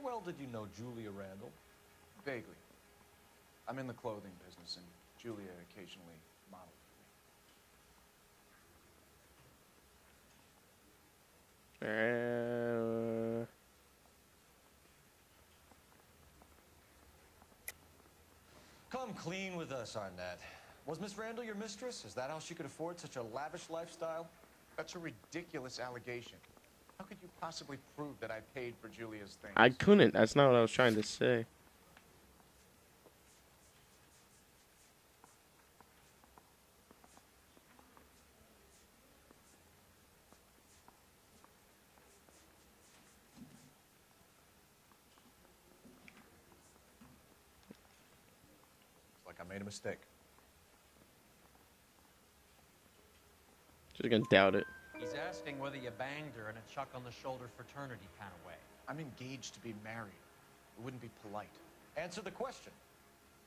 well did you know Julia Randall? Vaguely. I'm in the clothing business, and Julia occasionally modeled for me. Come clean with us, Arnett. Was Miss Randall your mistress? Is that how she could afford such a lavish lifestyle? That's a ridiculous allegation. How could you possibly prove that I paid for Julia's things? I couldn't. That's not what I was trying to say. It's like I made a mistake. Just gonna doubt it. He's asking whether you banged her in a chuck-on-the-shoulder fraternity kind of way. I'm engaged to be married. It wouldn't be polite. Answer the question.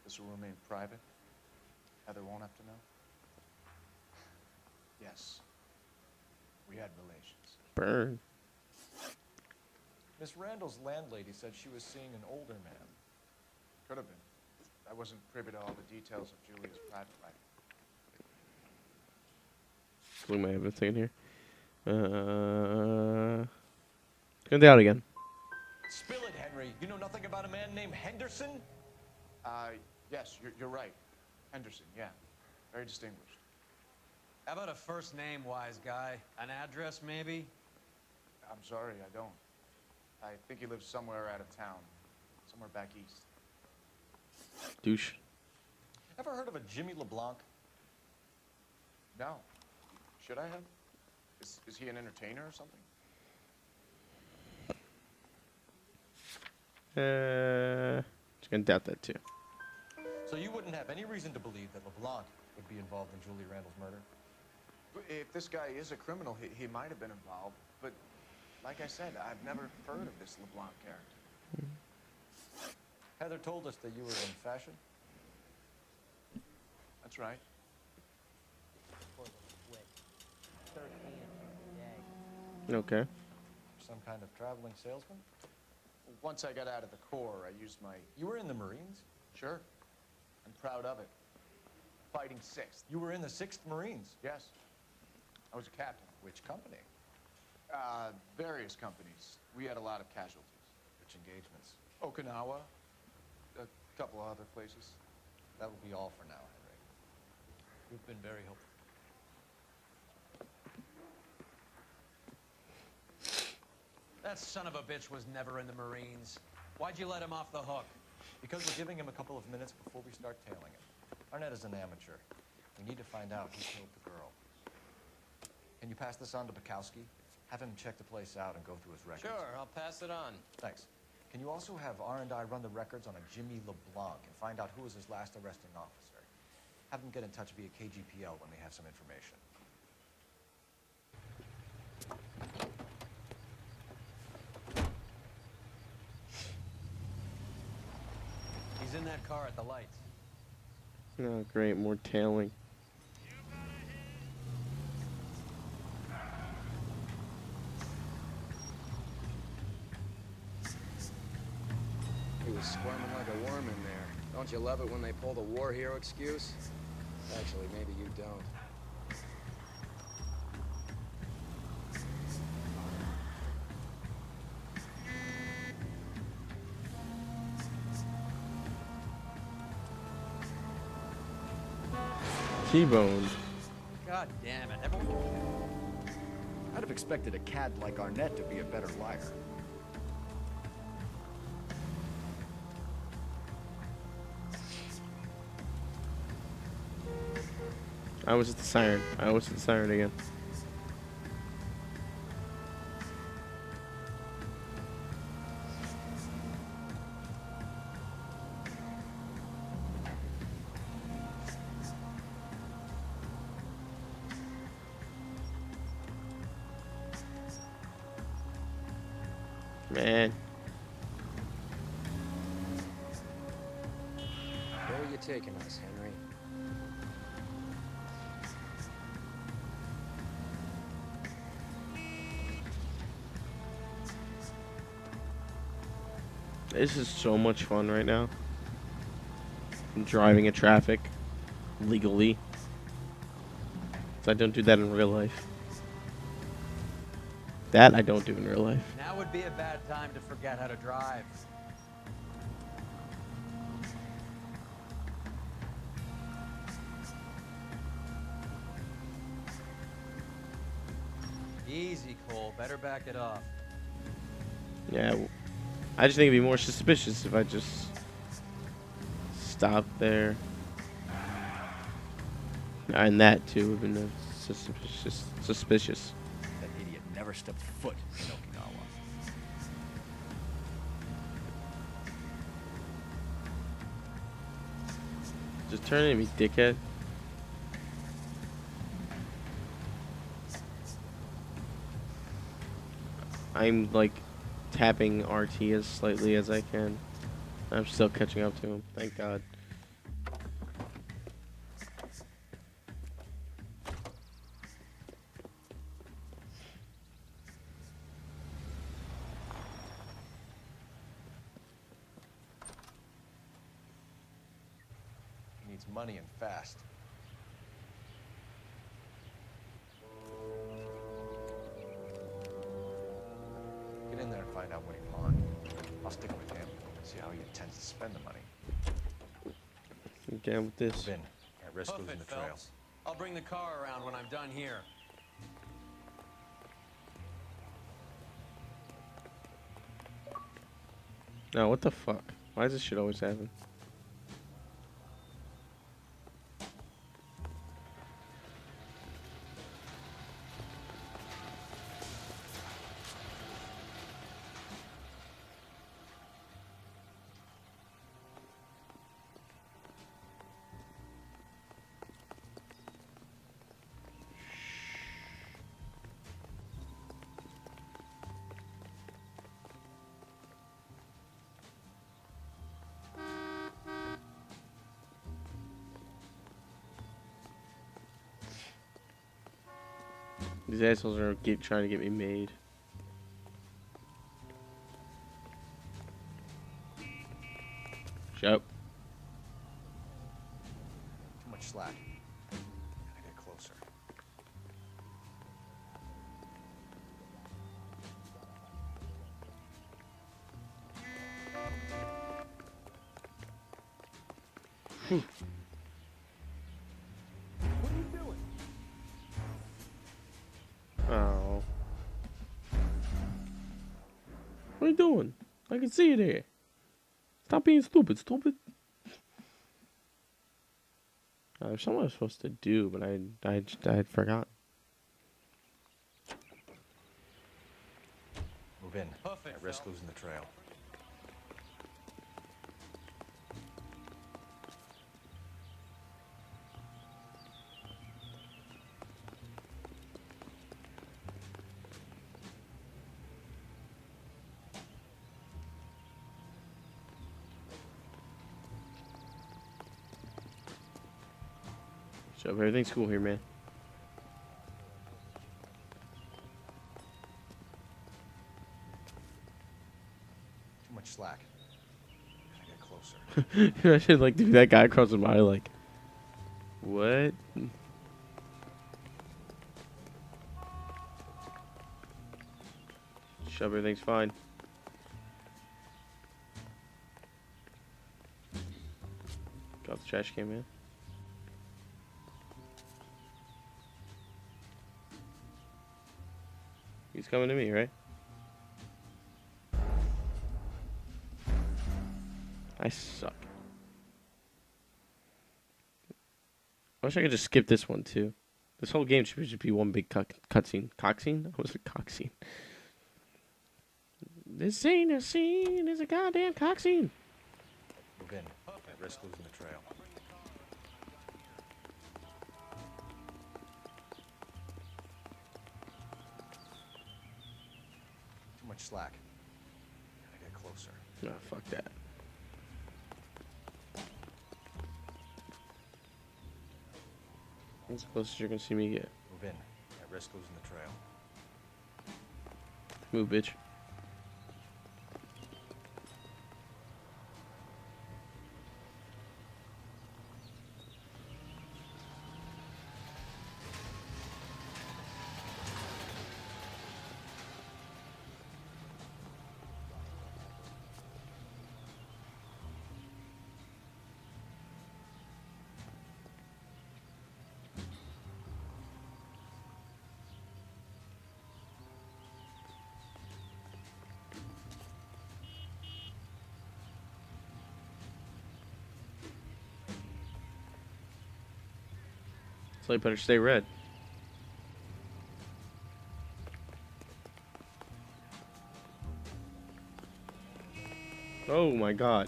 This will remain private. Heather won't have to know. Yes. We had relations. Burn. Miss Randall's landlady said she was seeing an older man. Could have been. I wasn't privy to all the details of Julia's private life. We might have a second here. Gonna doubt again. Spill it, Henry. You know nothing about a man named Henderson? Yes, you're right. Henderson, yeah. Very distinguished. How about a first name, wise guy? An address, maybe? I'm sorry, I don't. I think he lives somewhere out of town. Somewhere back east. Douche. Ever heard of a Jimmy LeBlanc? No. Should I have? Is he an entertainer or something? Just gonna doubt that too. So you wouldn't have any reason to believe that LeBlanc would be involved in Julie Randall's murder? If this guy is a criminal, he might have been involved. But like I said, I've never heard of this LeBlanc character. Heather told us that you were in fashion. That's right. Okay. Some kind of traveling salesman? Once I got out of the Corps, I used my... You were in the Marines? Sure. I'm proud of it. Fighting 6th. You were in the 6th Marines? Yes. I was a captain. Which company? Various companies. We had a lot of casualties. Which engagements? Okinawa. A couple of other places. That will be all for now, Henry. You've been very helpful. That son of a bitch was never in the Marines. Why'd you let him off the hook? Because we're giving him a couple of minutes before we start tailing him. Arnett is an amateur. We need to find out who killed the girl. Can you pass this on to Bukowski? Have him check the place out and go through his records. Sure, I'll pass it on. Thanks. Can you also have R&I run the records on a Jimmy LeBlanc and find out who was his last arresting officer? Have them get in touch via KGPL when they have some information. He's in that car at the lights. Oh, great. More tailing. He was squirming like a worm in there. Don't you love it when they pull the war hero excuse? Actually, maybe you don't. T-bone. God damn it. Everyone... I'd have expected a cad like Arnett to be a better liar. I was at the siren. I was at the siren again. Man. Where are you taking us, Henry? This is so much fun right now. I'm driving in traffic legally. So I don't do that in real life. That I don't do in real life. Now would be a bad time to forget how to drive. Easy, Cole. Better back it off. Yeah, I just think it'd be more suspicious if I just stopped there. And that too would have been suspicious. That idiot never stepped foot in Okinawa. Just turn at me, dickhead. I'm like tapping RT as slightly as I can. I'm still catching up to him, thank God. He needs money and fast. Get in there and find out what he pawned. I'll stick with him and see how he intends to spend the money. Again with this. Vin, at risk Hoof losing it, the trail. Phelps. I'll bring the car around when I'm done here. No, what the fuck? Why does this shit always happen? These assholes are trying to get me made. Shut up. Too much slack. Gotta get closer. Oh. What are you doing? I can see you there. Stop being stupid, stupid. There's something I was supposed to do, but I had forgotten. Move in. Hoof it, At risk Phelps. losing the trail. So everything's cool here, man. Too much slack. Gotta get closer. I should like do that guy across the body, like, what? Shove, everything's fine. Got the trash can, man. He's coming to me, right? I suck. I wish I could just skip this one too. This whole game should just be one big cutscene. Cockscene? What was it? Cockscene. This ain't a scene. It's a goddamn cockscene. Move in. At risk losing the trail. Too much slack. Gotta get closer. Nah, fuck that. That's the closest you're gonna see me get. Move in. At risk losing the trail. Move, bitch. So you better stay red. Oh my god.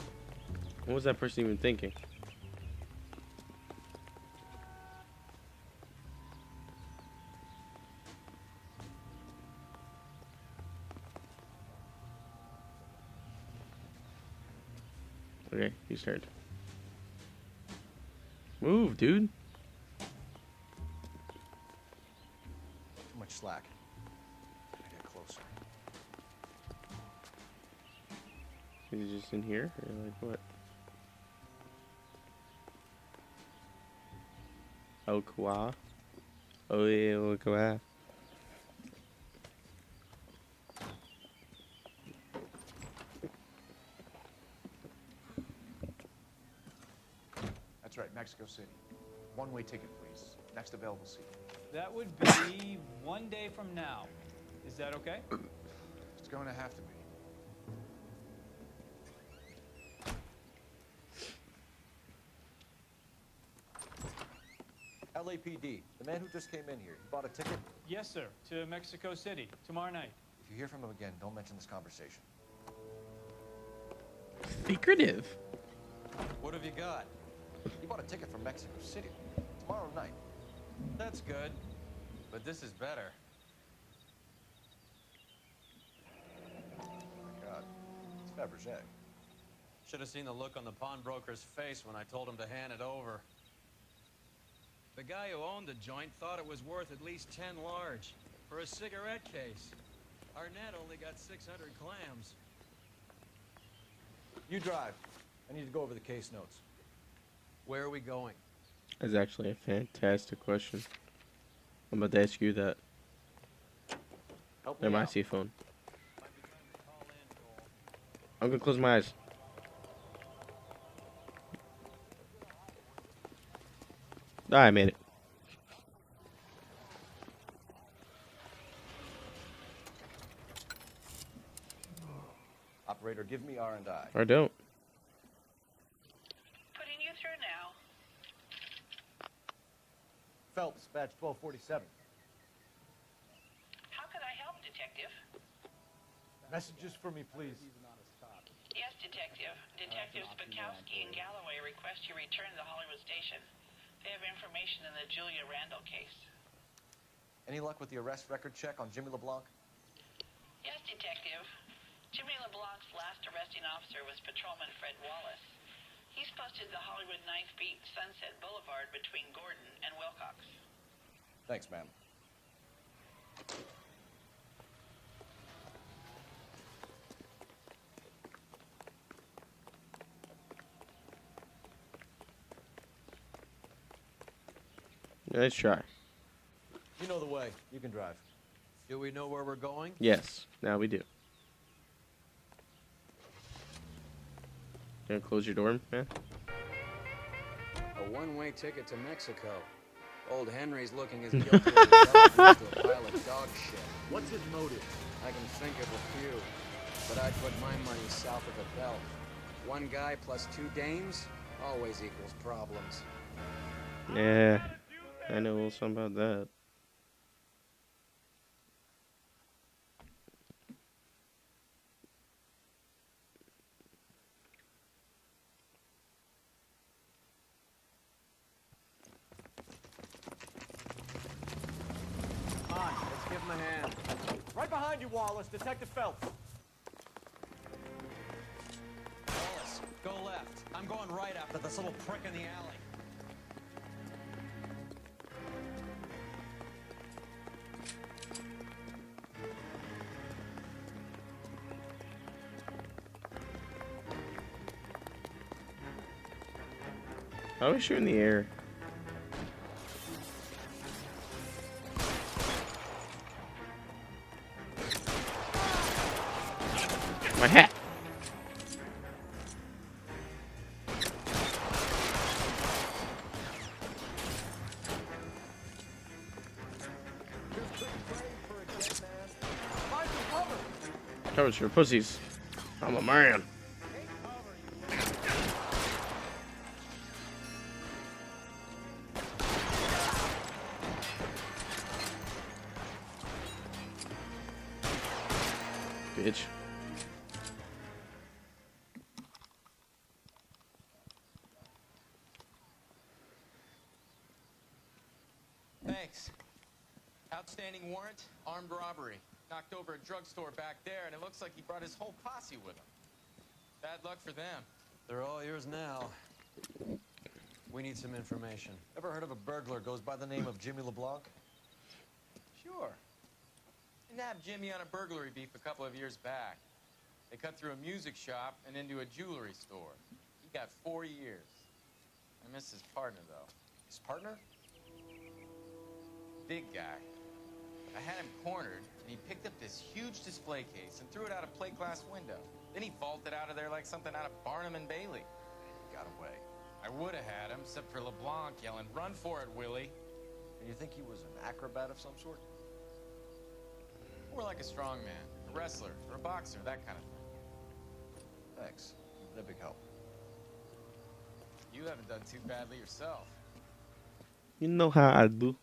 What was that person even thinking? Okay, he's turned. Move, dude. Too much slack. Gotta get closer. Is he just in here? Or like what? Oh, Kwa. Oh, yeah, oh, Kwa. That's right, Mexico City. One-way ticket, please. Next available seat. That would be 1 day from now. Is that okay? It's going to have to be. LAPD, the man who just came in here, he bought a ticket? Yes, sir. To Mexico City tomorrow night. If you hear from him again, don't mention this conversation. Secretive. What have you got? He bought a ticket from Mexico City tomorrow night. That's good. But this is better. Oh my God, it's Fabergé. Should have seen the look on the pawnbroker's face when I told him to hand it over. The guy who owned the joint thought it was worth at least 10 large for a cigarette case. Arnett only got 600 clams. You drive. I need to go over the case notes. Where are we going? That's actually a fantastic question. I'm about to ask you that. Help me There, my out. phone. I'm gonna close my eyes. Ah, I made it. Operator, give me R&I. Or don't. Putting you through now. Phelps, badge 1247. How can I help, Detective? Messages for me, please. Yes, Detective. Detectives Bukowski and Galloway request you return to the Hollywood station. They have information in the Julia Randall case. Any luck with the arrest record check on Jimmy LeBlanc? Yes, Detective. Jimmy LeBlanc's last arresting officer was Patrolman Fred Wallace. He's posted the Hollywood 9th Beat Sunset Boulevard between Gordon and Wilcox. Thanks, ma'am. Nice try. You know the way. You can drive. Do we know where we're going? Yes, now we do. Gonna close your door, man? A one-way ticket to Mexico. Old Henry's looking as guilty as a pile of dog shit. What's his motive? I can think of a few, but I'd put my money south of the belt. One guy plus 2 dames always equals problems. Yeah, I know a little something about that. Come on, let's give him a hand. Right behind you, Wallace. Detective Phelps. Wallace, go left. I'm going right after this little prick in the alley. How is she in the air? My hat. Covers for pussies. I'm a man. bitch. Thanks. Outstanding warrant, armed robbery. Knocked over a drugstore back there, and it looks like he brought his whole posse with him. Bad luck for them. They're all yours now. We need some information. Ever heard of a burglar goes by the name of Jimmy LeBlanc? Sure. I nabbed Jimmy on a burglary beef a couple of years back. They cut through a music shop and into a jewelry store. He got 4 years. I miss his partner, though. His partner? Big guy. I had him cornered, and he picked up this huge display case and threw it out a plate glass window. Then he vaulted out of there like something out of Barnum and Bailey. Got away. I would have had him, except for LeBlanc yelling, "Run for it, Willie!" And you think he was an acrobat of some sort? More like a strongman, a wrestler, or a boxer, that kind of thing. Thanks. You've been a big help. You haven't done too badly yourself. You know how I do.